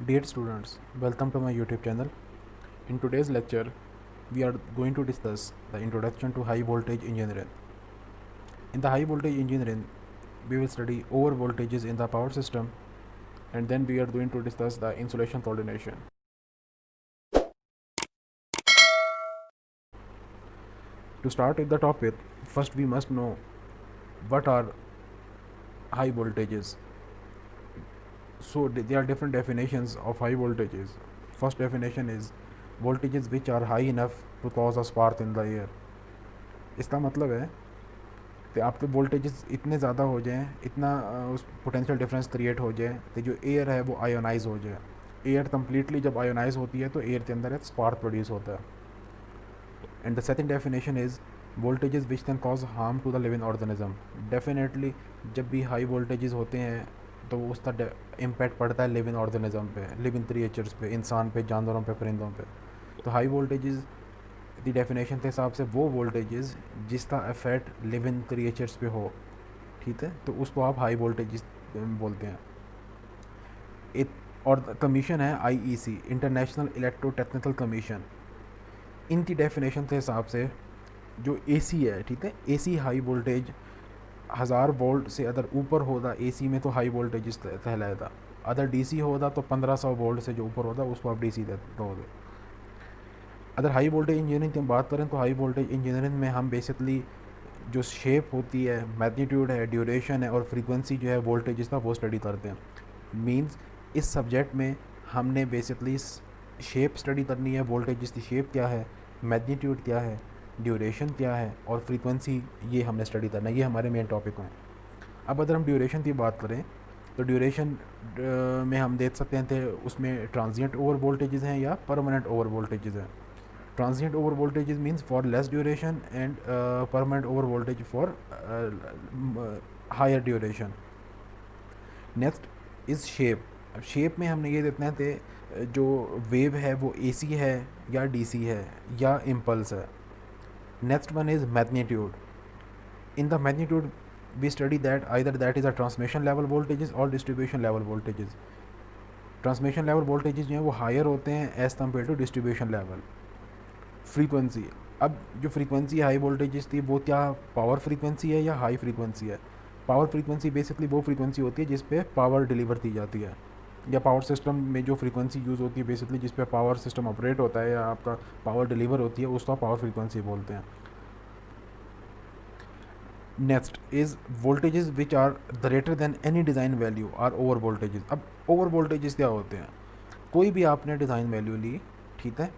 Dear students, welcome to my YouTube channel. In today's lecture, we are going to discuss the introduction to high voltage engineering. In the high voltage engineering, we will study over voltages in the power system, and then we are going to discuss the insulation coordination. To start with the topic, first we must know what are high voltages. So there are different definitions of high voltages. First definition is voltages which are high enough to cause a spark in the air. इसका मतलब है कि आपके voltages इतने ज़्यादा हो जाएं, इतना उस पोटेंशियल डिफरेंस क्रिएट हो जाए कि जो एयर है वो आयोनाइज हो जाए. एयर कम्प्लीटली जब आयोनाइज होती है तो एयर के अंदर एक स्पार्क प्रोड्यूस होता है. And the second definition is voltages which can cause harm to the living organism. Definitely जब भी हाई वोल्टेजेस होते हैं तो उसका इम्पैक्ट पड़ता है लिविंग ऑर्गेनिज्म पे, लिविंग क्रिएचर्स पे, इंसान पे, जानवरों पे, परिंदों पे. तो हाई वोल्टेजेस दी डेफिनेशन के हिसाब से वो वोल्टेजेस जिसका इफेक्ट लिविंग क्रिएचर्स पे हो, ठीक है, तो उसको आप हाई वोल्टेज बोलते हैं. एक और कमीशन है IEC, international electro technical commission. इनकी डेफिनेशन के हिसाब से जो एसी है, ठीक है, एसी हाई वोल्टेज 1000 वोल्ट से अगर ऊपर होता एसी में तो हाई वोल्टेज कहलाता. अगर डीसी होता तो 1500 वोल्ट से जो ऊपर होता उसको आप डीसी दोगे. अगर हाई वोल्टेज इंजीनियरिंग की हम बात करें तो हाई वोल्टेज इंजीनियरिंग में हम बेसिकली जो शेप होती है, मैग्नीट्यूड है, ड्यूरेशन है और फ्रीक्वेंसी जो है वोल्टेज का वो स्टडी करते हैं. मींस इस सब्जेक्ट में हमने बेसिकली शेप स्टडी करनी है, वोल्टेज की शेप क्या है, मैग्नीट्यूड क्या है, ड्यूरेशन क्या है और फ्रीक्वेंसी, ये हमने स्टडी करना है. ये हमारे मेन टॉपिक हैं. अब अगर हम ड्यूरेशन की बात करें तो ड्यूरेशन में हम देख सकते हैं उसमें ट्रांजिएंट ओवर वोल्टेजेस हैं या परमानेंट ओवर वोल्टेजेस हैं. Transient over voltages means for less duration and permanent over voltage for higher duration. Next is shape. अब शेप में हमने ये देखना थे जो वेव है वो एसी है या डीसी है या इम्पल्स है. Next one is magnitude. In the magnitude we study that either that is a transmission level voltages or distribution level voltages. Transmission level voltages जो हैं वो हायर होते हैं as compare to distribution level. Frequency. अब जो frequency high voltages थी वो क्या पावर फ्रीक्वेंसी है या हाई फ्रीक्वेंसी है. पावर फ्रीक्वेंसी बेसिकली वो फ्रीक्वेंसी होती है जिस पे पावर डिलीवर की जाती है, या पावर सिस्टम में जो फ्रीक्वेंसी यूज़ होती है बेसिकली जिस पे पावर सिस्टम ऑपरेट होता है या आपका पावर डिलीवर होती है, उसको पावर फ्रीक्वेंसी बोलते हैं. Next is voltages which are greater than any design value are over voltages. अब ओवर वोल्टेजेस क्या होते हैं. कोई भी आपने डिज़ाइन वैल्यू ली, ठीक है,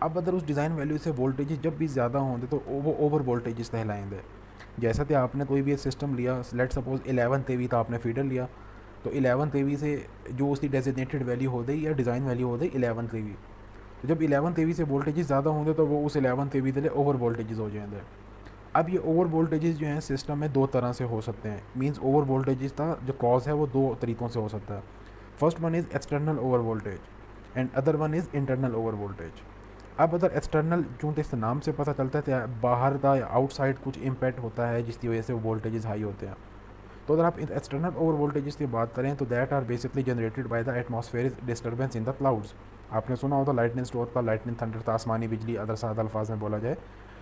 अब अगर उस डिज़ाइन वैल्यू से वोल्टेज जब भी ज़्यादा होंगे तो वो ओवर वोल्टेज कहलाएंगे. जैसा कि आपने कोई भी सिस्टम लिया, लेट सपोज 11 केवी का आपने फीडर लिया, तो 11 केवी से जो उसकी डेजिग्नेटेड वैल्यू हो गई या डिज़ाइन वैल्यू हो गई 11 केवी. तो जब 11 केवी से वोल्टेज ज़्यादा होंगे तो वो उस 11 केवी के लिए ओवर वोल्टेज हो जाएंगे. अब ये ओवर वोल्टेजेस जो हैं सिस्टम में दो तरह से हो सकते हैं. मींस ओवर वोल्टेजेस का जो कॉज है वो दो तरीक़ों से हो सकता है. First one is external over voltage and other one is internal over voltage. अब अगर एक्सटर्नल, चूँकि इस नाम से पता चलता है कि बाहर का या आउटसाइड कुछ इम्पैक्ट होता है जिसकी वजह से वोल्टेजेस हाई होते हैं. तो अगर आप एक्सटर्नल ओवर वोल्टेजेस की बात करें तो that are basically generated by the atmospheric disturbance in the clouds. आपने सुना होता लाइटनिंग स्टोर का, लाइटनिंग थंडर था आसमानी बिजली अदर सादा अल्फाज में बोला जाए.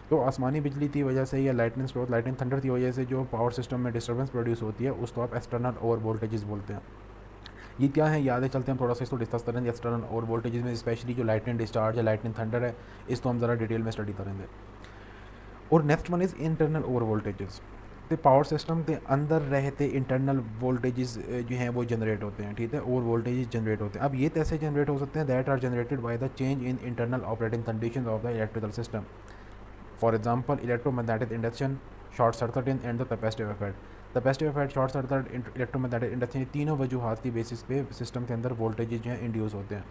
तो आसमानी बिजली की वजह से या लाइटनिंग स्टोर, लाइटनिंग थंडर की वजह से जो पावर सिस्टम में डिस्टर्बेंस प्रोड्यूस होती है उसको आप एक्सटर्नल ओवर वोल्टेजेस बोलते हैं. ये क्या है, यादें चलते हैं थोड़ा सा इसको डिस्कस करेंगे. एक्सटर्नल और वोल्टेजेस में स्पेशली जो लाइटनिंग डिस्चार्ज या लाइटनिंग थंडर है, इसको हम ज़रा डिटेल में स्टडी करेंगे. और next one is internal over voltages. तो पावर सिस्टम के अंदर रहते इंटरनल वोल्टेजेस जो हैं वो जनरेट होते हैं, ठीक है, ओवर वोल्टेजेस जनरेट होते हैं. अब ये कैसे जनरेट हो सकते हैं, that are generated by the change in internal operating condition of the electrical system. For example electromagnetic induction, short circuiting and the capacitive effect. Capacitive effect, short circuit, electromagnetic induction, ये तीनों वजूहत की basis पे system के अंदर voltages जो हैं induce होते हैं.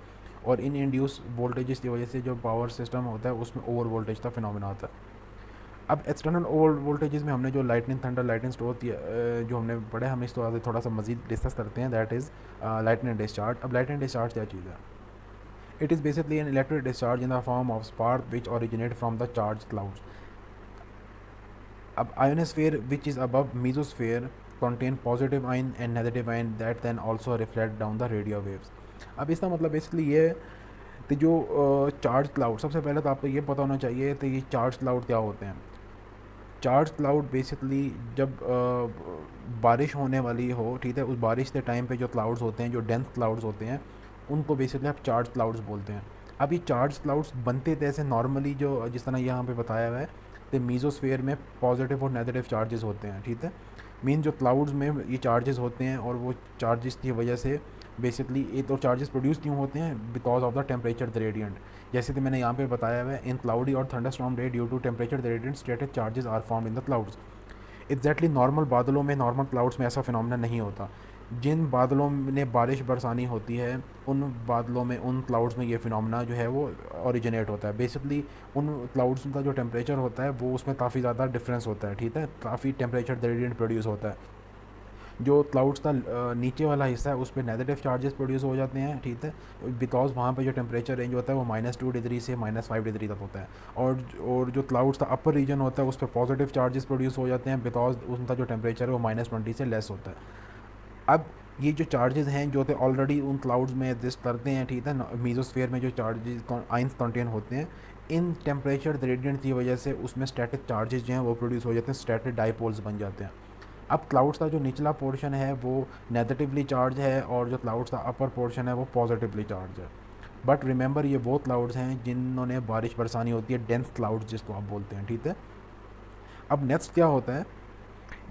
और इन इंड्यूस वोल्टेजेस की वजह से जो पावर सिस्टम होता है उसमें ओवर वोल्टेज का फिनोमिना होता है. अब एक्सटर्नल ओवर वोल्टेजेस में हमने जो लाइटनिंग थंडर, लाइटनिंग स्टोर जो हमने पढ़ा, हम इस थोड़ा सा मजीद डिस्कस करते हैं. That is lightning discharge. अब लाइटनिंग डिस्चार्ज क्या चीज़ है. It is basically an electric discharge in the form of spark which originate from the charge clouds. अब ionosphere which is above mesosphere contain positive ion and negative ion that then also reflect down the radio waves. अब इसका मतलब basically ये है कि जो charge cloud, सबसे पहले तो आपको ये पता होना चाहिए तो ये चार्ज क्लाउड क्या होते हैं। चार्ज क्लाउड बेसिकली जब बारिश होने वाली हो, ठीक है, उस बारिश के टाइम पे जो क्लाउड्स होते हैं, जो डेंस क्लाउड्स होते हैं, उनको बेसिकली आप चार्ज क्लाउड्स बोलते हैं। अब ये चार्ज क्लाउड्स बनते थे ऐसे नॉर्मली, जो जिस तरह यहाँ पे बताया हुआ है, तो मीजोस्फेयर में पॉजिटिव और नेगेटिव चार्जेस होते हैं, ठीक है। मीन जो क्लाउड्स में ये चार्जेस होते हैं, और वो चार्जेस की वजह से बेसिकली ये तो चार्जेस प्रोड्यूस क्यों होते हैं, because of the temperature gradient. जैसे कि मैंने यहाँ पे बताया हुआ है, इन क्लाउडी और thunderstorm day due to temperature gradient static charges are form in the clouds. Exactly normal बादलों में, नॉर्मल क्लाउड्स में ऐसा फिनोमेना नहीं होता। जिन बादलों में बारिश बरसानी होती है, उन बादलों में, उन क्लाउड्स में ये फिनोमेना जो है वो ओरिजिनेट होता है। बेसिकली उन क्लाउड्स का जो टेम्परेचर होता है वो उसमें काफ़ी ज़्यादा डिफरेंस होता है, ठीक है, काफ़ी टेम्परेचर ग्रेडियंट प्रोड्यूस होता है। जो क्लाउड्स का नीचे वाला हिस्सा है उस पर नेगेटिव चार्जेस प्रोड्यूस हो जाते हैं, ठीक है, बिकॉज वहाँ पे जो टेम्परेचर रेंज होता है वो -2 डिग्री से -5 डिग्री तक होता है। और जो क्लाउड्स का अपर रीजन होता है उस पर पॉजिटिव चार्जेस प्रोड्यूस हो जाते हैं, बिकॉज उनका जो टेम्परेचर है वो -20 से लेस होता है। अब ये जो चार्जेस हैं जो थे ऑलरेडी उन क्लाउड्स में एग्जिस्ट करते हैं, ठीक है, मीजोस्फेयर में जो चार्जेस आइंस कंटेन होते हैं, इन टेम्परेचर ग्रेडियंट की वजह से उसमें स्टैटिक चार्जेस जो हैं वो प्रोड्यूस हो जाते हैं, स्टैटिक डाइपोल्स बन जाते हैं। अब क्लाउड्स का जो निचला पोर्शन है वो नेगेटिवली चार्ज है, और जो क्लाउड्स का अपर पोर्शन है वो पॉजिटिवली चार्ज है। बट रिमेंबर, ये वो क्लाउड्स हैं जिन्होंने बारिश बरसानी होती है, डेंस क्लाउड्स जिसको आप बोलते हैं, ठीक है। अब नेक्स्ट क्या होता है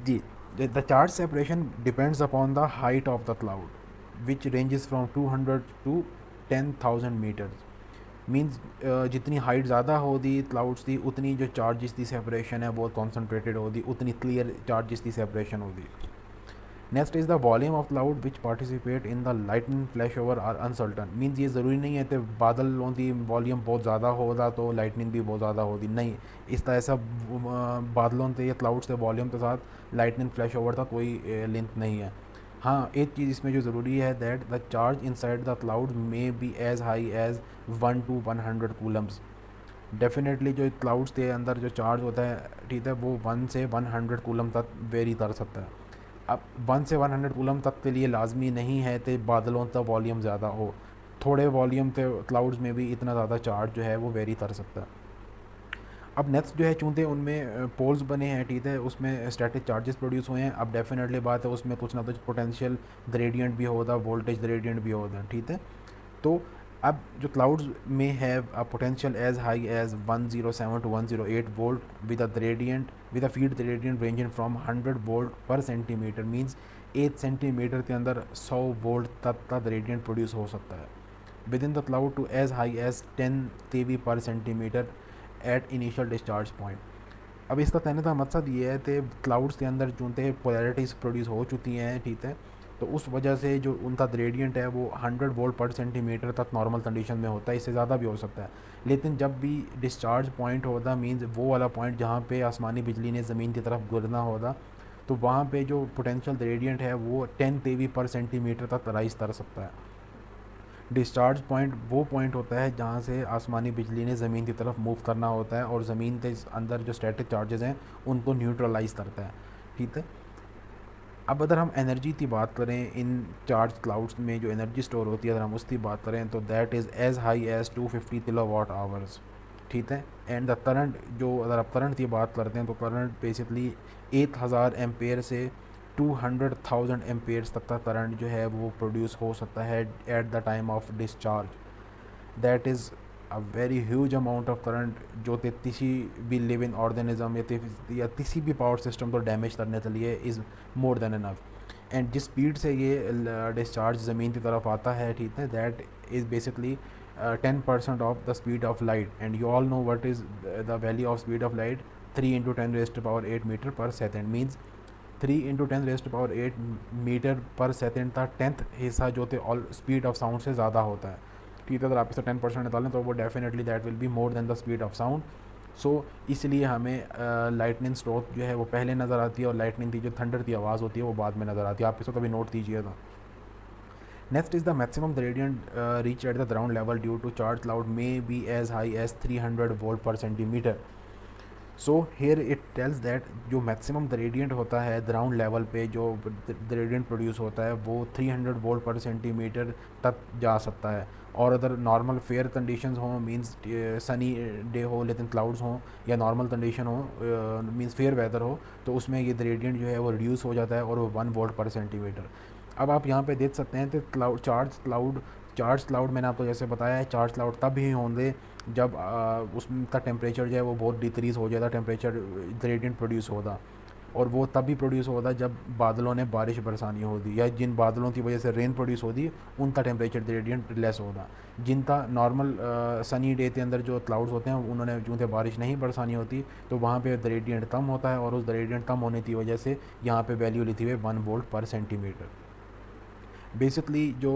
जी, the charge separation depends upon the height of the cloud which ranges from 200 to 10,000 metres. Means जितनी हाइट ज़्यादा होगी क्लाउड्स की, उतनी जो चार्जेस की सेपरेशन है वो कॉन्सनट्रेटेड होगी, उतनी क्लियर चार्जेस की सेपरेशन होगी। Next is the volume of cloud which participate in the lightning flash over are uncertain. Means ये ज़रूरी नहीं है कि बादलों की वॉल्यूम बहुत ज़्यादा होगा तो लाइटनिंग भी बहुत ज़्यादा होगी, नहीं। इस तरह ऐसा बादलों से या क्लाउड्स के वॉल्यूम के साथ लाइटनिंग फ्लैश ओवर का कोई लिंक नहीं है। हाँ, एक चीज़ इसमें जो ज़रूरी है, that the charge inside the cloud may be as high as 1 to 100 coulombs. Definitely जो क्लाउड्स के अंदर जो चार्ज होता है, ठीक है, वो 1 से 100 कूलम तक वेरी कर सकता है। अब 1 से 100 कूलम तक के लिए लाजमी नहीं है कि बादलों का वॉल्यूम ज़्यादा हो, थोड़े वॉल्यूम के क्लाउड्स में भी इतना ज़्यादा चार्ज जो है वो वेरी कर सकता है। अब नेक्स्ट जो है, चूँकि उनमें पोल्स बने हैं, ठीक है, उसमें स्टैटिक चार्जेस प्रोड्यूस हुए हैं। अब डेफिनेटली बात है उसमें कुछ ना कुछ पोटेंशियल ग्रेडियंट भी होगा, वोल्टेज ग्रेडियंट भी होगा, ठीक है। तो अब जो क्लाउड्स में have a potential as high as 107 to 108 volt with a gradient, with a feed gradient ranging from 100 volt per centimetre. Means 1 centimetre के अंदर 100 वोल्ट तक का ग्रेडियंट प्रोड्यूस हो सकता है within the cloud to as high as 10 kV per centimetre at initial discharge point. अब इसका कहने का मकसद ये है कि क्लाउड्स के अंदर चूँकि पोलैरिटीज़ प्रोड्यूस हो चुकी हैं, ठीक है, तो उस वजह से जो उनका ग्रेडियंट है वो 100 वोल्ट पर सेंटीमीटर तक नॉर्मल कंडीशन में होता है, इससे ज़्यादा भी हो सकता है। लेकिन जब भी डिस्चार्ज पॉइंट होता, मीन्स वो वाला पॉइंट जहाँ पे आसमानी बिजली ने ज़मीन की तरफ गिरना होता, तो वहाँ पे जो पोटेंशियल ग्रेडियंट है वो 10 kV पर सेंटीमीटर तक राइज कर सकता है। डिस्चार्ज पॉइंट वो पॉइंट होता है जहाँ से आसमानी बिजली ने ज़मीन की तरफ मूव करना होता है, और ज़मीन के अंदर जो स्टैटिक चार्जेस हैं उनको न्यूट्रलाइज करता है, ठीक है। अब अगर हम एनर्जी की बात करें, इन चार्ज क्लाउड्स में जो एनर्जी स्टोर होती है अगर हम उसकी बात करें, तो that is as high as 250 kilowatt hours, ठीक है। एंड द करंट, जो अगर आप करंट की बात करते हैं तो करंट बेसिकली 1000 एम्पेयर से 200,000 एम्पेयर्स तक का करंट जो है वो प्रोड्यूस हो सकता है at the time of discharge. That is a very huge amount of current, जो कि किसी भी लिविंग ऑर्गेनिज्म या किसी भी पावर सिस्टम को डैमेज करने के लिए is more than enough. And जिस स्पीड से ये डिस्चार्ज ज़मीन की तरफ आता है, ठीक है, that is basically 10% of the speed of light. And you all know what is the value of speed of light, 3 × 10⁻⁸ metre per second. Means 3 × 10⁻⁸ metre per second का 10th हिस्सा जो थे ऑल स्पीड ऑफ साउंड से ज़्यादा होता है, ठीक है। अगर आप इसे 10% निकालें तो वो definitely that will be more than the speed of sound. So इसलिए हमें लाइटनिंग स्ट्रोक जो है वो पहले नज़र आती है, और लाइटनिंग की जो थंडर की आवाज़ होती है वो बाद में नज़र आती है। आप इसको कभी नोट कीजिएगा। Next is the maximum gradient reach at the ground level due to charge cloud may be as high as 300 volt per centimetre. So here it tells that जो मैक्सिमम ग्रेडियंट होता है ग्राउंड लेवल पे, जो gradient produce होता है वो 300 volt per centimetre तक जा सकता है। और अगर नॉर्मल फेयर कंडीशंस हों, मींस सनी डे हो लेकिन क्लाउड्स हों, या नॉर्मल कंडीशन हो मींस फेयर वेदर हो, तो उसमें ये ग्रेडियंट जो है वो रिड्यूस हो जाता है और वो 1 वोल्ट पर सेंटीमीटर। अब आप यहाँ पे देख सकते हैं कि चार्ज क्लाउड मैंने आपको जैसे बताया है, चार्ज क्लाउड तब ही होंगे जब उसका टेम्परेचर जो है वो बहुत डिक्रीज़ हो जाता, टेम्परेचर ग्रेडियंट प्रोड्यूस होता। और वो तभी प्रोड्यूस होता जब बादलों ने बारिश बरसानी होती, या जिन बादलों की वजह से रेन प्रोड्यूस होती उनका टेम्परेचर ग्रेडियंट लेस होता। जिनका नॉर्मल सनी डे के अंदर जो क्लाउड्स होते हैं उन्होंने चूँकि बारिश नहीं बरसानी होती, तो वहाँ पे ग्रेडियंट कम होता है, और उस ग्रेडियंट कम होने की वजह से यहाँ पे वैल्यू लिखी हुई है 1 वोल्ट पर सेंटीमीटर। बेसिकली जो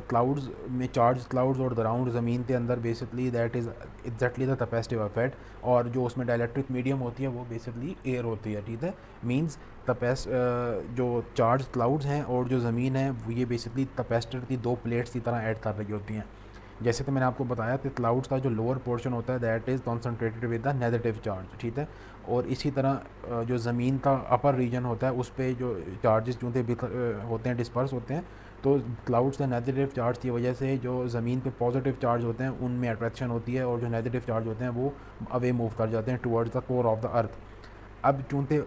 क्लाउड्स में चार्ज क्लाउड्स और ग्राउंड ज़मीन के अंदर basically that is exactly the capacitive effect. और जो उसमें डाइलेक्ट्रिक मीडियम होती है वो बेसिकली एयर होती है, ठीक है। मींस तपेस जो चार्ज क्लाउड्स हैं और जो ज़मीन है वो ये बेसिकली कैपेसिटर की दो प्लेट्स की तरह ऐड कर रही होती हैं। जैसे तो मैंने आपको बताया कि क्लाउड्स का जो लोअर पोर्शन होता है that is concentrated with the negative charge, ठीक है। और इसी तरह जो ज़मीन का अपर रीजन होता है उस पर जो चार्जेस जो होते हैं डिस्पर्स होते हैं, तो क्लाउड्स के नेगेटिव चार्ज की वजह से जो ज़मीन पे पॉजिटिव चार्ज होते हैं उनमें अट्रैक्शन होती है, और जो नेगेटिव चार्ज होते हैं वो अवे मूव कर जाते हैं towards the core of the earth. अब चूँकि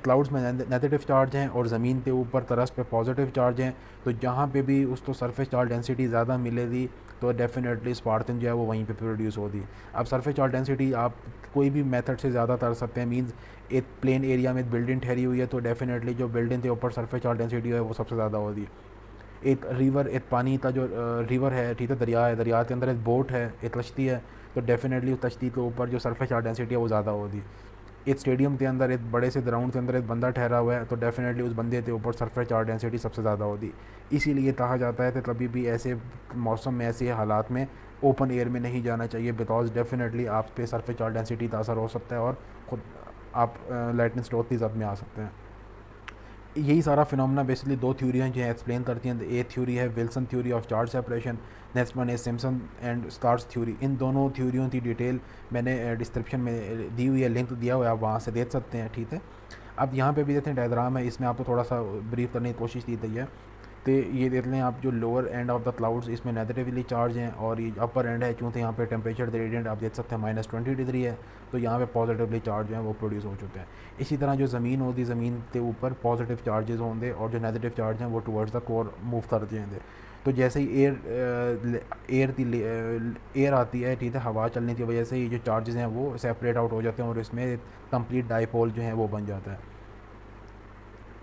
क्लाउड्स में नेगेटिव चार्ज हैं और ज़मीन के ऊपर तरस पे पॉजिटिव चार्ज हैं, तो जहाँ पे भी उसको सरफेस चार्ज डेंसिटी ज़्यादा मिलेगी तो डेफिनेटली स्पार्टन जो है वो वहीं पे प्रोड्यूस होगी। अब सरफेस चार्ज डेंसिटी आप कोई भी मेथड से ज़्यादा कर सकते हैं। मींस एक प्लेन एरिया में बिल्डिंग ठहरी हुई है तो डेफिनेटली जो बिल्डिंग के ऊपर सरफेस चार्ज डेंसिटी है वो सबसे ज़्यादा होगी। एक रिवर, एक पानी का जो रिवर है, ठीक है, दरिया है, दरिया के अंदर एक बोट है, एक कश्ती है, तो डेफिनेटली उस कश्ती के ऊपर जो सरफेस चार्ज डेंसिटी है वो ज़्यादा होगी। एक स्टेडियम के अंदर, एक बड़े से ग्राउंड के अंदर एक बंदा ठहरा हुआ है, तो डेफिनेटली उस बंदे के ऊपर सरफेस चार्ज डेंसिटी सबसे ज़्यादा होगी। इसीलिए कहा जाता है कि कभी भी ऐसे मौसम में, ऐसे हालात में ओपन एयर में नहीं जाना चाहिए, बिकॉज डेफिनेटली आप पे सरफेस चार्ज डेंसिटी का असर हो सकता है और खुद आप लाइटनिंग स्ट्रोक की जद में आ सकते हैं। यही सारा फिनोमेना बेसिकली दो थ्योरी हैं जो एक्सप्लेन करती हैं। ए थ्योरी है Wilson theory of charge separation, next one है सिम्पसन एंड स्टार्स थ्योरी। इन दोनों थ्योरियों की डिटेल मैंने डिस्क्रिप्शन में दी हुई है, लिंक दिया हुआ है, आप वहाँ से देख सकते हैं, ठीक है। अब यहाँ पे भी देखते हैं डायग्राम है, इसमें आपको थोड़ा सा ब्रीफ करने की कोशिश की गई है। तो ये देख लें आप, जो lower end of the clouds इसमें नेगेटिवली चार्ज हैं, और ये अपर एंड है चूँकि यहाँ पे टेम्परेचर ग्रेडियंट आप देख सकते हैं -20 डिग्री है, तो यहाँ पे पॉजिटिवली चार्ज जो हैं वो प्रोड्यूस हो चुके हैं। इसी तरह जो ज़मीन होती, ज़मीन के ऊपर पॉजिटिव चार्जेस होंगे और जो नेगेटिव चार्ज हैं वो टुवर्ड्स द कोर मूव कर जाएंगे। तो जैसे ही एयर आती है, ठीक है, हवा चलने की वजह से ये जो चार्जेस हैं वो सेपरेट आउट हो जाते हैं और इसमें कंप्लीट डाइपोल जो है वो बन जाता है।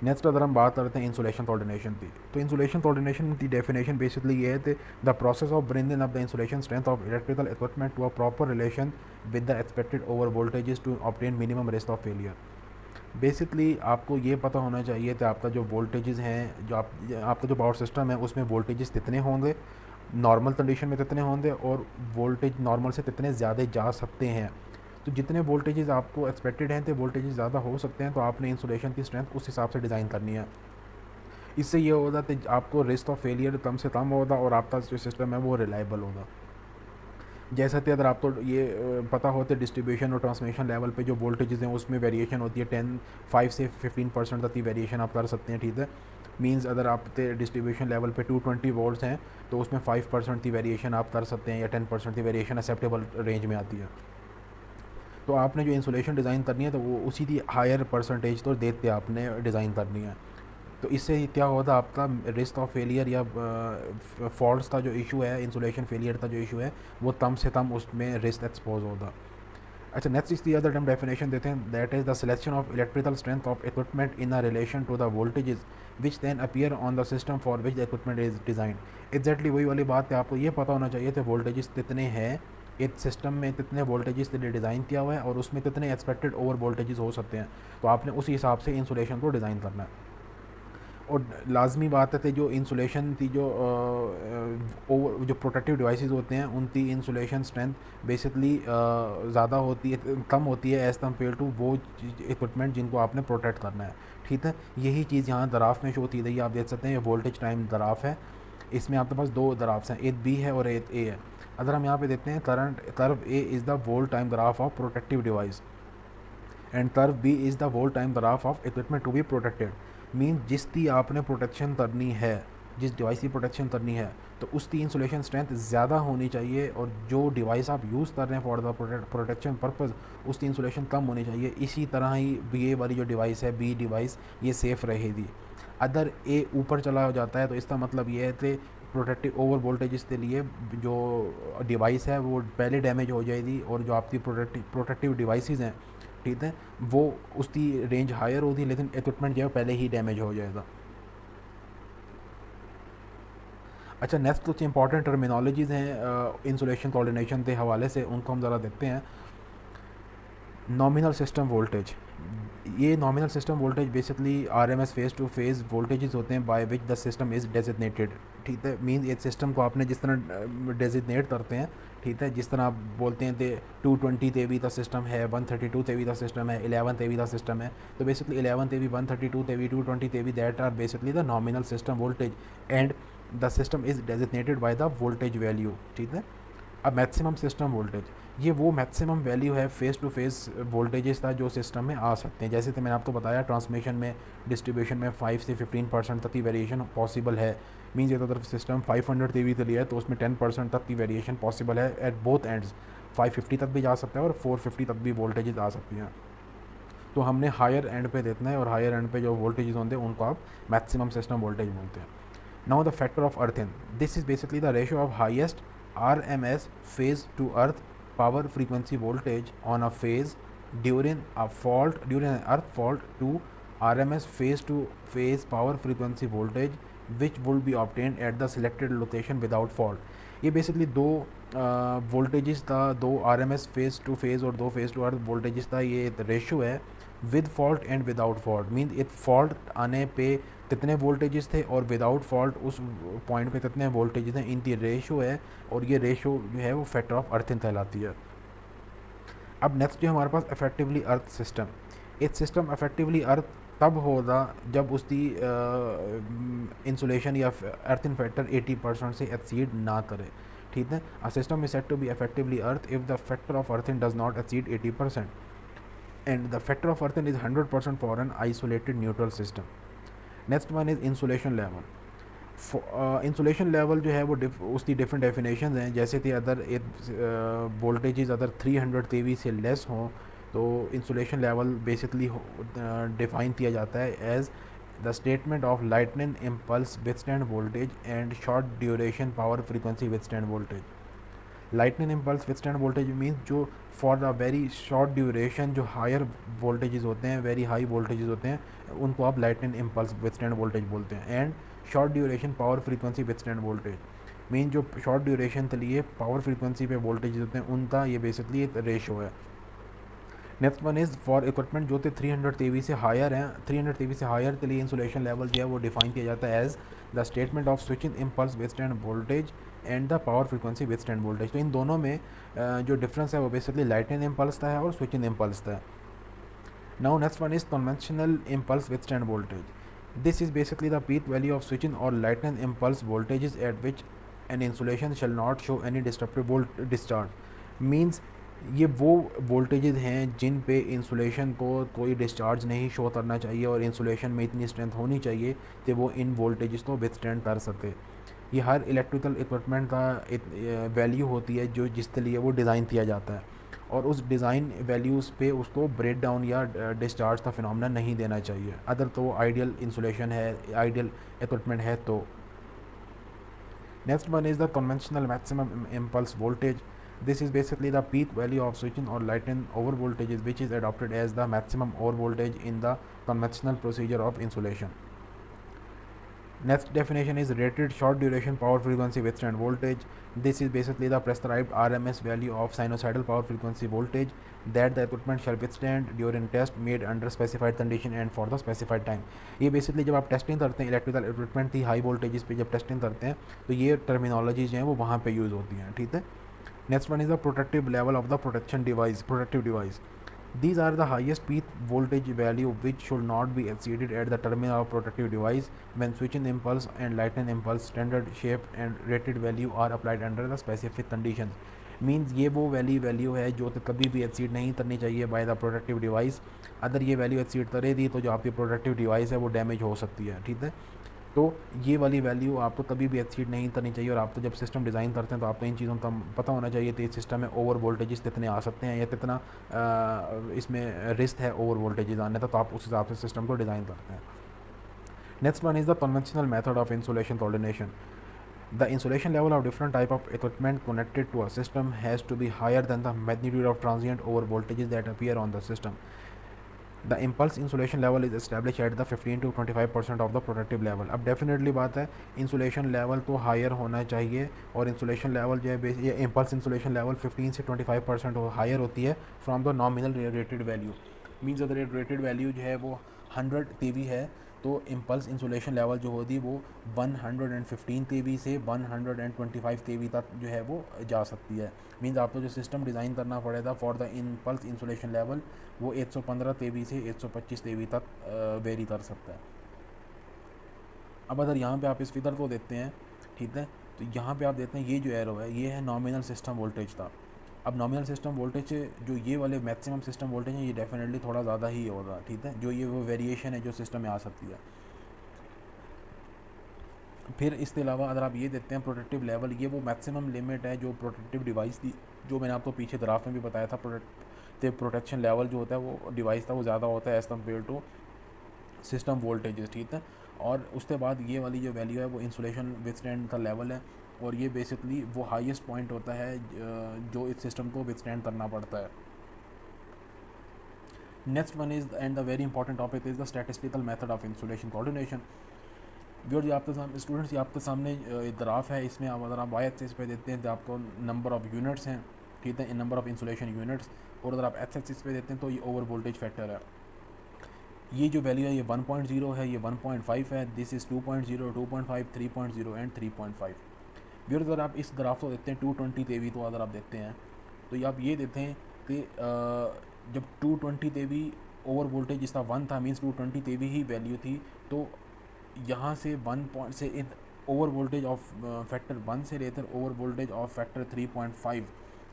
नेक्स्ट अगर हम बात करते हैं इंसुलेशन कोऑर्डिनेशन की, तो इंसुलेशन कोऑर्डिनेशन की डेफिनेशन बेसिकली ये है कि the process of bringing up the insulation strength of electrical equipment to a proper relation with the expected over voltages to obtain minimum risk of failure. Basically आपको ये पता होना चाहिए कि आपका जो वोल्टेजेस हैं, जो आपका जो पावर सिस्टम है उसमें वोल्टेजेस कितने होंगे, नॉर्मल कंडीशन में कितने होंगे, और वोल्टेज नॉर्मल से कितने ज़्यादा जा सकते हैं। तो जितने वोल्टेजेस आपको एक्सपेक्टेड हैं तो वोल्टेजेस ज़्यादा हो सकते हैं, तो आपने इंसुलेशन की स्ट्रेंथ उस हिसाब से डिज़ाइन करनी है। इससे ये होगा कि आपको रिस्क ऑफ फेलियर कम से कम होगा और आपका जो सिस्टम है वो रिलायबल होगा। जैसा कि अगर आपको ये पता हो तो डिस्ट्रीब्यूशन और ट्रांसमिशन लेवल पे जो वोल्टेजेस हैं उसमें वेरिएशन होती है, 5 से 15% तक की वेरिएशन आप कर सकते हैं, ठीक है। मींस अगर आप डिस्ट्रीब्यूशन लेवल पे 220 वोल्ट्स हैं तो उसमें 5% की वेरिएशन आप कर सकते हैं, या 10% की वेरिएशन एक्सेप्टेबल रेंज में आती है। तो आपने जो इंसुलेशन डिज़ाइन करनी है तो वो उसी की हायर परसेंटेज तो देख के आपने डिज़ाइन करनी है। तो इससे क्या होता है, आपका रिस्क ऑफ फेलियर या फॉल्ट्स का जो इशू है, इंसुलेशन फेलियर का जो इशू है, वो कम से कम उसमें रिस्क एक्सपोज होगा। अच्छा, नेक्स्ट इस दी अदर टर्म डेफिनेशन देते हैं, that is the selection of electrical strength of equipment in a relation to the voltages which than appear on the system for which the equipment is design. Exactly वही वाली बात है, आपको ये पता होना चाहिए कि वोल्टेजेस कितने हैं, एक सिस्टम में कितने वोल्टेजेस के लिए डिज़ाइन किया हुआ है और उसमें कितने एक्सपेक्टेड ओवर वोल्टेजेस हो सकते हैं, तो आपने उसी हिसाब से इंसुलेशन को डिज़ाइन करना है। और लाजमी बात है कि जो इंसुलेशन की जो प्रोटेक्टिव डिवाइसेस होते हैं उनकी इंसुलेशन स्ट्रेंथ बेसिकली ज़्यादा होती है, कम होती है एज़ कम्पेयर टू वो इक्विपमेंट जिनको आपने प्रोटेक्ट करना है, ठीक है। यही चीज़ यहाँ दराफ में शो होती है, आप देख सकते हैं ये वोल्टेज टाइम दराफ है। इसमें आपके पास दो दराफ्स हैं, एक बी है और एक ए है। अगर हम यहाँ पे देखते हैं current curve A is the volt time graph of protective device, and तरफ B is the volt time graph of equipment to be protected. Mean जिस दी आपने प्रोटेक्शन करनी है, जिस डिवाइस की प्रोटेक्शन करनी है, तो उसकी इंसुलेशन स्ट्रेंथ ज़्यादा होनी चाहिए, और जो डिवाइस आप यूज़ कर रहे हैं फॉर द प्रोटेक्शन पर्पज़ उसकी इंसुलेशन कम होनी चाहिए। इसी तरह ही बी ए वाली जो डिवाइस है, बी डिवाइस, ये सेफ़ रहेगी। अगर ए ऊपर चला जाता है तो इसका मतलब ये है कि प्रोटेक्टिव ओवर वोल्टेज के लिए जो डिवाइस है वो पहले डैमेज हो जाएगी, और जो आपकी प्रोटेक्टिव डिवाइसेस हैं, ठीक है, वो उसकी रेंज हायर होगी, लेकिन इक्विपमेंट जो है पहले ही डैमेज हो जाएगा। अच्छा, नेक्स्ट कुछ इंपॉर्टेंट टर्मिनोलॉजीज़ हैं इंसुलेशन कोऑर्डिनेशन के हवाले से, उनको हम ज़रा देखते हैं। नॉमिनल सिस्टम वोल्टेज, ये nominal system voltage basically RMS phase two phase voltages होते हैं by which the system is designated. ठीक है, मीन एक सिस्टम को आपने जिस तरह डेजिग्नेट करते हैं, ठीक है, जिस तरह आप बोलते हैं कि 220 तेवी का सिस्टम है, 132 तेवी का सिस्टम है, 11 तेवी का सिस्टम है, तो basically 11 kV, 132 kV, 220 kV, that are basically the nominal system voltage, and the system is designated by the voltage value. ठीक है, अब मैक्सिमम सिस्टम वोल्टेज, ये वो मैक्सिमम वैल्यू है फेस टू फेस वोल्टेजेस का जो सिस्टम में आ सकते हैं। जैसे कि मैंने आपको बताया, ट्रांसमिशन में, डिस्ट्रीब्यूशन में 5 से 15% तक की वेरिएशन पॉसिबल है। मीन्स ये तो सिस्टम 500 के वी के लिए है, तो उसमें 10% तक की वेरिएशन पॉसिबल है एट बोथ एंड्स। 550 तक भी जा सकता है और 450 तक भी वोल्टेजेस आ सकती हैं। तो हमने हायर एंड पे देखना है, और हायर एंड पे जो वोल्टेजेस होते हैं उनको आप मैक्सिमम सिस्टम वोल्टेज बोलते हैं। Now the factor of earthing, this is basically the ratio of highest RMS phase to earth power frequency voltage on a phase during an earth fault to RMS phase to phase power frequency voltage which will be obtained at the selected location without fault। ये basically दो voltages का, दो RMS phase two phase और दो phase to earth voltages का ये ratio है, with fault and without fault. Mean एक फॉल्ट आने पे कितने वोल्टेजेस थे और विदाउट फॉल्ट उस पॉइंट पे कितने वोल्टेजेस हैं, इनकी रेशो है, और ये रेशो जो है वो फैक्टर ऑफ अर्थिंग कहलाती है। अब नेक्स्ट जो हमारे पास इफेक्टिवली अर्थ सिस्टम, एक सिस्टम इफेक्टिवली अर्थ तब होगा जब उसकी इंसुलेशन या अर्थिंग फैक्टर 80% से एक्सीड ना करे। ठीक है, a system is said to be effectively earth if the factor of earthing does not exceed 80%, and the factor of earthing is 100% for an isolated neutral system. Next one is insulation level. Insulation level जो है वो उसकी different definition हैं। जैसे कि अगर एक voltages अगर 300 kV से लेस हों तो इंसुलेशन लेवल बेसिकली डिफाइन किया जाता है as the statement of lightning impulse withstand voltage and short duration power frequency withstand voltage. Lightning impulse withstand voltage means जो for a very short duration जो higher voltages होते हैं, very high voltages होते हैं, उनको आप लाइटनिंग इम्पल्स विथस्टैंड वोल्टेज बोलते हैं। And short duration power frequency withstand voltage mean जो शॉर्ट ड्यूरेशन के लिए पावर फ्रीक्वेंसी पे वोल्टेज होते हैं उनका ये बेसिकली एक रेशो है। Next one is for equipment जो कि 300 kV से हायर हैं, 300 kV से हायर के लिए इंसुलेशन लेवल जो है वो डिफाइन किया जाता है as the statement of switching impulse withstand voltage and the power frequency withstand voltage. तो इन दोनों में जो डिफरेंस है वो बेसिकली लाइटनिंग इम्पल्स का है और स्विचिंग इम्पल्स का है। Now next one is conventional impulse withstand voltage. This is basically the peak value of switching और lightning impulse voltages at which an insulation shall not show any disturbable discharge. Means ये वो voltages हैं जिन पे insulation को कोई discharge नहीं show करना चाहिए, और इंसुलेशन में इतनी स्ट्रेंथ होनी चाहिए कि वो इन वोल्टेजेस को विथस्टैंड कर सके। ये हर इलेक्ट्रिकल इक्विपमेंट का वैल्यू होती है जो जिसके लिए वो डिज़ाइन किया जाता है, और उस डिज़ाइन वैल्यूज़ पे उसको ब्रेक डाउन या डिस्चार्ज का फिनोमेना नहीं देना चाहिए, अदर तो आइडियल इंसुलेशन है, आइडियल इक्विपमेंट है। तो next one is the conventional maximum impulse voltage. This is basically the peak value of switching or lightning over voltages which is adopted as the maximum over voltage in the conventional procedure of insulation. Next definition is rated short duration power frequency withstand voltage. This is basically the prescribed RMS value of sinusoidal power frequency voltage that the equipment shall withstand during test made under specified condition and for the specified time. ये basically जब आप testing करते हैं electrical equipment की high voltages पे जब testing करते हैं तो ये टर्मिनोलॉजीज जो हैं वो वहाँ पे यूज़ होती हैं। ठीक है, next one is the protective level of the protection device, protective device. These are the highest peak voltage value which should not be exceeded at the terminal of protective device when switching impulse and lightning impulse standard shape and rated value are applied under the specific conditions. Means ये वो value है जो तो कभी भी exceed नहीं करनी चाहिए बाय द प्रोटेक्टिव डिवाइस. अगर ये वैल्यू एक्सीड करे दी तो जो आपकी प्रोटेक्टिव डिवाइस है वो डैमेज हो सकती है. ठीक है, तो ये वाली वैल्यू आपको कभी भी एक्सीड नहीं करनी चाहिए. और आप तो जब सिस्टम डिज़ाइन करते हैं तो आपको इन चीज़ों का पता होना चाहिए कि इस सिस्टम में ओवर वोल्टेजेस कितने आ सकते हैं या कितना इसमें रिस्क है ओवर वोल्टेजेस आने का, तो आप उस हिसाब से सिस्टम को डिज़ाइन करते हैं. Next one is the conventional method of insulation coordination. The insulation level of different type of equipment connected to a system has to be higher than the magnitude of transient over voltages that appear on the system. The impulse insulation level is established at the 15 to 25% of the protective level. अब definitely बात है insulation level तो higher होना चाहिए और insulation level जो है ये इम्पल्स इंसुलेशन लेवल 15 से 25% हायर होती है from the nominal rated value. Means अगर रेटेड वैल्यू जो है वो 100 kV है तो इम्पल्स इंसुलेशन लेवल जो होती है वो 115 kV से 125 kV तक जो है वो जा सकती है. मीन्स आपको जो सिस्टम डिज़ाइन करना पड़ेगा for the impulse insulation level वो 115 kV से 125 kV तक वेरी कर सकता है. अब अगर यहाँ पे आप इस फिगर को देखते हैं, ठीक है, तो यहाँ पे आप देखते हैं ये जो एरो है ये है नॉमिनल सिस्टम वोल्टेज था. अब नॉमिनल सिस्टम वोल्टेज जो ये वाले मैक्सिमम सिस्टम वोल्टेज है ये डेफिनेटली थोड़ा ज़्यादा ही होगा. ठीक है, जो ये वो वेरिएशन है जो सिस्टम में आ सकती है. फिर इसके अलावा अगर आप ये देखते हैं प्रोटेक्टिव लेवल, ये वो मैक्सिमम लिमिट है जो प्रोटेक्टिव डिवाइस थी, जो मैंने आपको पीछे ग्राफ में भी बताया था. प्रोटेक्शन लेवल जो होता है वो डिवाइस था वो ज़्यादा होता है as compare to system voltages. ठीक है, और उसके बाद ये वाली जो वैल्यू है वो इंसुलेशन विथस्टैंड का लेवल है और ये बेसिकली वो हाईएस्ट पॉइंट होता है जो इस सिस्टम को विथस्टैंड करना पड़ता है. Next one is and the very important topic is the statistical method of insulation coordination. जो जो आपके सामने स्टूडेंट्स आपके सामने एक ग्राफ है, इसमें आप अगर आप वाई एक्सिस पे देते हैं तो आपको नंबर ऑफ़ यूनिट्स हैं. ठीक है, नंबर ऑफ़ इंसुलेशन यूनिट्स. और अगर आप एक्स एक्सिस पे देते हैं तो ये ओवर वोल्टेज फैक्टर है. ये जो वैल्यू है ये 1.0 है, ये 1.5 है, दिस इज़ 2.0, 2.5, 3.0 एंड 3.5. फिर अगर आप इस ग्राफ को देखते हैं 220 kV तो अगर आप देखते हैं तो ये आप ये देखते हैं कि जब 220 kV ओवर वोल्टेज जिसका 1 था मीन्स 220 kV ही वैल्यू थी, तो यहाँ से 1 पॉइंट से ओवर वोल्टेज ऑफ फैक्टर 1 से लेकर ओवर वोल्टेज ऑफ फैक्टर 3.5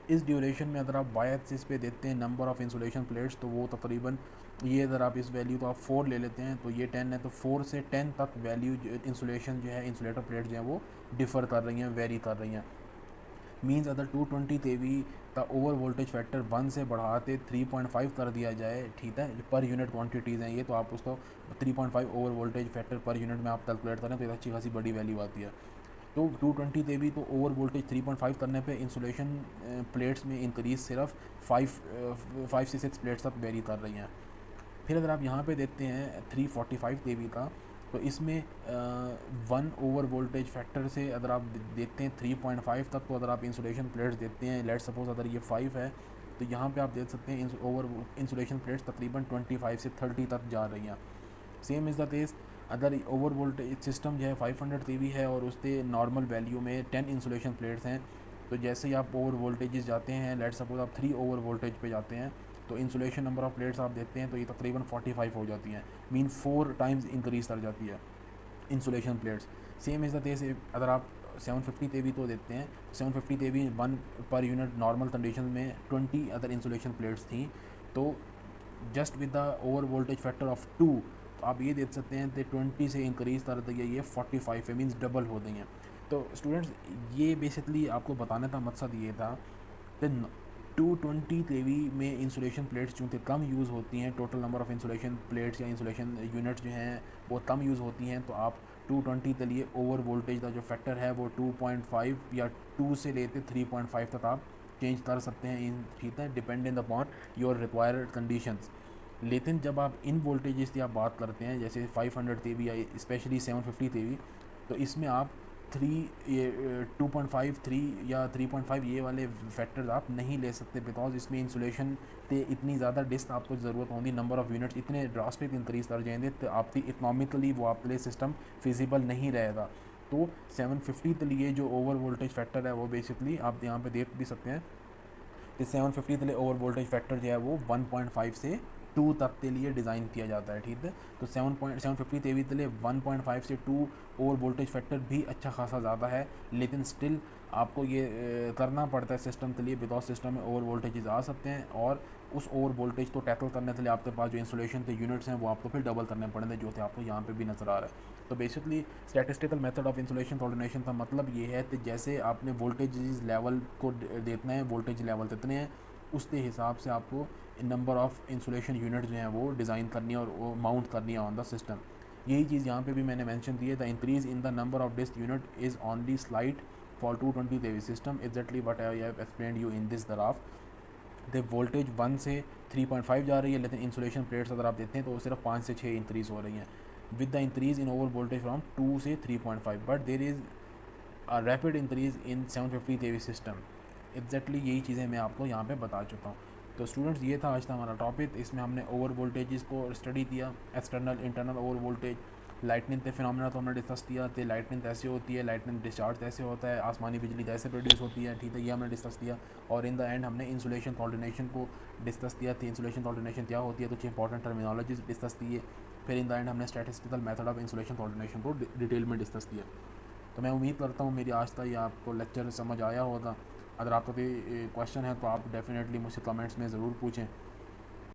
इस ड्यूरेशन में अगर आप वाई एक्सिस पे देखते हैं नंबर ऑफ़ इंसुलेशन प्लेट्स तो वो तकरीबन ये अगर आप इस वैल्यू को आप 4 ले लेते हैं तो ये 10 है, तो 4 से 10 तक वैल्यू इंसुलेशन जो है इंसुलेटर प्लेट जो है वो डिफ़र कर रही हैं, वेरी कर रही हैं. मीन्स अगर 220 kV का ओवर वोल्टेज फैक्टर 1 से बढ़ाते 3.5 कर दिया जाए, ठीक है, पर यूनिट क्वांटिटीज़ हैं ये, तो आप उसको 3.5 over voltage factor per unit में आप कैलकुलेट करें तो एक अच्छी खासी बड़ी वैल्यू आती है. तो 220 kV तो ओवर वोल्टेज 3.5 करने पे इंसुलेशन प्लेट्स में इंक्रीज सिर्फ 5 से 6 प्लेट्स तक वेरी कर रही हैं. फिर अगर आप यहाँ पे देखते हैं 345 kV का, तो इसमें 1 ओवर वोल्टेज फैक्टर से अगर आप देखते हैं 3.5 तक, तो अगर आप इंसुलेशन प्लेट्स देखते हैं, लेट सपोज अगर ये 5 है तो यहाँ पे आप देख सकते हैं ओवर इंसुलेशन प्लेट्स तकरीबन 25 से 30 तक जा रही हैं. सेम इज़ द केस अगर ओवर वोल्टेज सिस्टम जो है 500 kV है और उसके नॉर्मल वैल्यू में 10 इंसुलेशन प्लेट्स हैं, तो जैसे ही आप ओवर वोल्टेजेस जाते हैं, लेट सपोज आप 3 ओवर वोल्टेज पे जाते हैं, तो इंसुलेशन नंबर ऑफ़ प्लेट्स आप देखते हैं तो ये तकरीबन 45 हो जाती हैं. मीन 4 टाइम्स इंक्रीज कर जाती है insulation plates. Same is the case अगर आप 750 kV तो देते हैं, 750 kV 1 per unit normal condition में 20 अदर इंसुलेशन प्लेट्स थी, तो just with the over voltage factor of 2 तो आप ये देख सकते हैं कि 20 से इंक्रीज़ कर दी है, ये 45 है, मीन्स डबल हो गई हैं. तो स्टूडेंट्स ये बेसिकली आपको बताने का मकसद ये था कि 220 kV में इंसुलेशन प्लेट्स चूँकि कम यूज़ होती हैं, total number of insulation plates या इंसुलेशन यूनिट्स जो हैं वो कम यूज़ होती हैं, तो आप 220 के लिए ओवर वोल्टेज का जो फैक्टर है वो 2.5 या 2 से लेते 3.5 तक आप चेंज कर सकते हैं इन, ठीक है, dependent upon your required conditions. लेकिन जब आप इन वोल्टेजेस की आप बात करते हैं जैसे 500 kV या स्पेशली 750 kV, तो इसमें आप 2.5 3 या 3.5 ये वाले फैक्टर्स आप नहीं ले सकते, बिकॉज इसमें इंसुलेशन पे इतनी ज़्यादा डिस्क आपको ज़रूरत होगी, नंबर ऑफ़ यूनिट्स इतने ड्रास्टिक इंक्रीज कर जाएंगे तो आपकी इकनॉमिकली वो आपके लिए सिस्टम फिजिबल नहीं रहेगा. तो 750 के लिए जो ओवर वोल्टेज फैक्टर है वो बेसिकली आप यहाँ पे देख भी सकते हैं तो 750 के लिए ओवर वोल्टेज फैक्टर जो है वो 1.5 से 2 तक के लिए डिज़ाइन किया जाता है, ठीक है। तो 750 तेवी के लिए 1.5 से 2 ओवर वोल्टेज फैक्टर भी अच्छा खासा ज़्यादा है, लेकिन स्टिल आपको ये करना पड़ता है सिस्टम के लिए, बिकॉज सिस्टम में ओवर वोल्टेजेस आ सकते हैं, और उस ओवर वोल्टेज को टैकल करने के लिए आपके पास जो इंसुलेशन के यूनिट्स हैं वो आपको फिर डबल करने पड़ेंगे, जो थे आपको यहाँ पे भी नज़र आ रहा है। तो basically statistical method of insulation coordination का मतलब ये है कि जैसे आपने वोल्टेज लेवल को देखना है, वोल्टेज लेवल कितने हैं, उसके हिसाब से आपको नंबर ऑफ इंसुलेशन यूनिट जो हैं वो डिज़ाइन करनी है और वो माउंट करनी है ऑन द सिस्टम। यही चीज़ यहाँ पे भी मैंने मेंशन की है, the increase in the number of disc unit is only slight for 220 kV system, exactly what I have explained you in this graph. The voltage 1 से 3.5 जा रही है, लेकिन इंसुलेशन प्लेट्स अगर आप देखते हैं तो वो सिर्फ 5 से 6 इंक्रीज़ हो रही हैं, with the increase in over voltage from 2 से 3.5, but there is a rapid increase in 750 kV system. Exactly यही चीज़ें मैं आपको यहाँ पे बता चुका हूँ। तो स्टूडेंट्स ये था आज का हमारा टॉपिक, इसमें हमने ओवर वोल्टेजेस को स्टडी किया, external internal over voltage, lightning के फिनोमेना तो हमने डिस्कस किया, तो लाइटनिंग कैसे होती है, लाइटनिंग डिस्चार्ज कैसे होता है, आसमानी बिजली कैसे प्रोड्यूस होती है, ठीक है, ये हमने डिस्कस किया। और इन द एंड हमने इंसुलेशन कोऑर्डिनेशन को डिस्कस किया थी, इंसुलेशन कोऑर्डिनेशन क्या होती है, कुछ इंपॉर्टेंट टर्मिनोलॉजीज डिस्कस किए। फिर इन द एंड हमने statistical method of insulation coordination को डिटेल में डिस्कस किया। तो मैं उम्मीद करता हूँ मेरी आज तक ये आपको लेक्चर समझ आया होगा। अगर आपका कोई क्वेश्चन है तो आप डेफिनेटली मुझसे कमेंट्स में ज़रूर पूछें।